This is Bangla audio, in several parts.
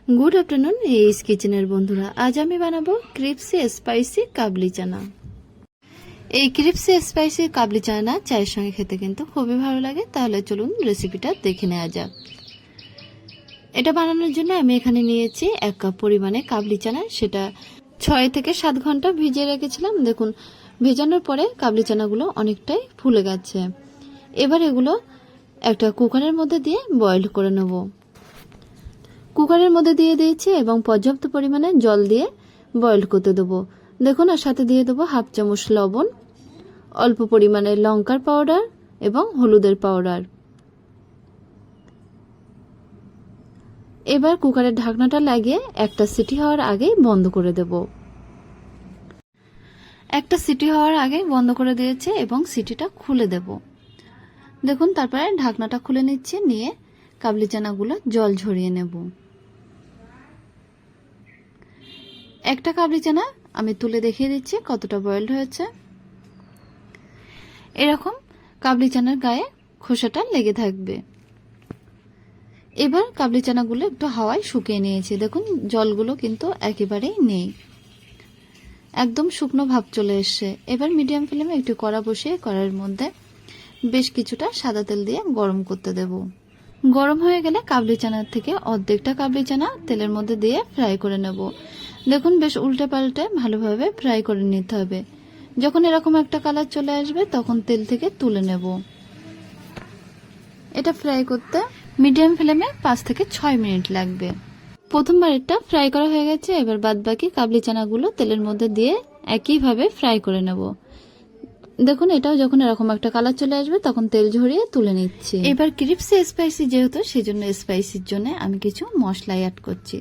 गुड आफ्टरनून এইস কিচেনের বন্ধুরা, আজ আমি বানাবো ক্রিপসি স্পাইসি কাবলি চানা। এই ক্রিপসি স্পাইসি কাবলি চানা চায়ের সঙ্গে খেতে কিন্তু খুবই ভালো লাগে। তাহলে চলুন রেসিপিটা দেখে নেওয়া যাক। এটা বানানোর জন্য আমি এখানে নিয়েছি 1 কাপ পরিমাণে কাবলি চানা। সেটা 6 থেকে 7 ঘন্টা ভিজিয়ে রেখেছিলাম। দেখুন ভেজানোর পরে কাবলি চানাগুলো অনেকটাই ফুলে গেছে। এবার এগুলো একটা কুকারের মধ্যে দিয়ে বয়েল করে নেব। কুকারের মধ্যে দিয়ে দিয়েছি এবং পর্যাপ্ত পরিমাণে জল দিয়ে বয়েল করতে দেবো। দেখুন আর সাথে দিয়ে দেবো 1/2 চামচ লবণ, অল্প পরিমাণে লঙ্কার পাউডার এবং হলুদের পাউডার। এবার কুকারের ঢাকনাটা লাগিয়ে একটা সিটি হওয়ার আগেই বন্ধ করে দেব। একটা সিটি হওয়ার আগে বন্ধ করে দিয়েছে এবং সিটিটা খুলে দেব। দেখুন তারপরে ঢাকনাটা খুলে নিচ্ছে, নিয়ে কাবলি চানাগুলো জল ঝরিয়ে নেব। একটা কাবলি চানা আমি তুলে দেখিয়ে দিচ্ছি কতটা বয়েলড হয়েছে। এরকম কাবলি চানার গায়ে খোসাটা লেগে থাকবে। এবার কাবলি চানাগুলো একটু হাওয়ায় শুকিয়ে নিয়েছি। দেখুন জলগুলো কিন্তু একেবারেই নেই, একদম শুকনো ভাব চলে এসছে। এবার মিডিয়াম ফ্লেমে একটু কড়া বসিয়ে কড়াইয়ের মধ্যে বেশ কিছুটা সাদা তেল দিয়ে গরম করতে দেব। গরম হয়ে গেলে কাবলি চানার থেকে অর্ধেকটা কাবলি চানা তেলের মধ্যে দিয়ে ফ্রাই করে নেব। দেখুন বেশ উল্টে পাল্টে ভালোভাবে ফ্রাই করে নিতে হবে। যখন এরকম একটা কালার চলে আসবে তখন তেল থেকে তুলে নেব। এটা ফ্রাই করতে মিডিয়াম ফ্লেমে 5 থেকে 6 মিনিট লাগবে। প্রথমবার এটা ফ্রাই করা হয়ে গেছে। এবার বাদবাকি কাবলি চানাগুলো তেলের মধ্যে দিয়ে একইভাবে ফ্রাই করে নেব। দেখুন এটাও যখন এরকম একটা কালার চলে আসবে তখন তেল ঝরিয়ে তুলে নিচ্ছি। এবার ক্রিপসি স্পাইসি যেহেতু, সেই জন্য স্পাইসির জন্য আমি কিছু মশলা অ্যাড করছি।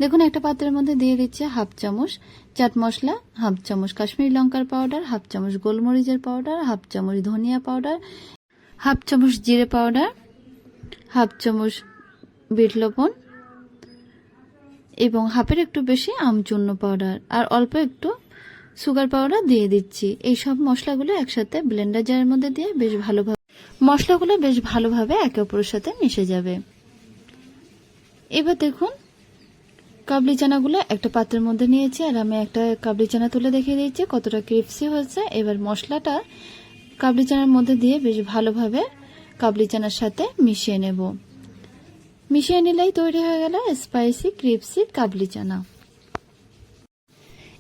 দেখুন একটা পাত্রের মধ্যে দিয়ে দিচ্ছি 1/2 চামচ চাট মশলা, 1/2 চামচ কাশ্মীরি লঙ্কার পাউডার, 1/2 চামচ গোলমরিচের পাউডার, 1/2 চামচ ধনিয়া পাউডার, 1/2 চামচ জিরে পাউডার, 1/2 চামচ বিট লবণ এবং 1/2 একটু বেশি আমচূর্ণ পাউডার আর অল্প একটু সুগার পাউডার দিয়ে দিচ্ছি। এই সব মশলাগুলো একসাথে ব্লেন্ডার জারের মধ্যে দিয়ে মশলাগুলো বেশ ভালোভাবে একে অপরের সাথে মিশে যাবে। এবার দেখুন কাবলি চানাগুলো একটা পাত্রের মধ্যে নিয়েছি আর আমি একটা কাবলি চানা তুলে দেখিয়ে দিচ্ছি কতটা ক্রিপসি হয়েছে। এবার মশলাটা কাবলি চানার মধ্যে দিয়ে বেশ ভালোভাবে কাবলি চানার সাথে মিশিয়ে নেব। মিশিয়ে নিলেই তৈরি হয়ে গেল স্পাইসি ক্রিপসি কাবলি চানা।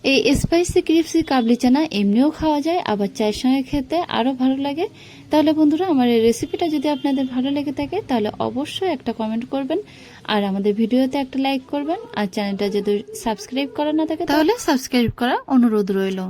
এই স্পাইসি ক্রিপসি কাবলি চানা এমনিও খাওয়া যায়, আবার চায়ের সঙ্গে খেতে আরো ভালো লাগে। তাহলে বন্ধুরা আমার এই রেসিপিটা যদি আপনাদের ভালো লেগে থাকে তাহলে অবশ্যই একটা কমেন্ট করবেন আর আমাদের ভিডিওতে একটা লাইক করবেন। আর চ্যানেলটা যদি সাবস্ক্রাইব করা না থাকে তাহলে সাবস্ক্রাইব করার অনুরোধ রইল।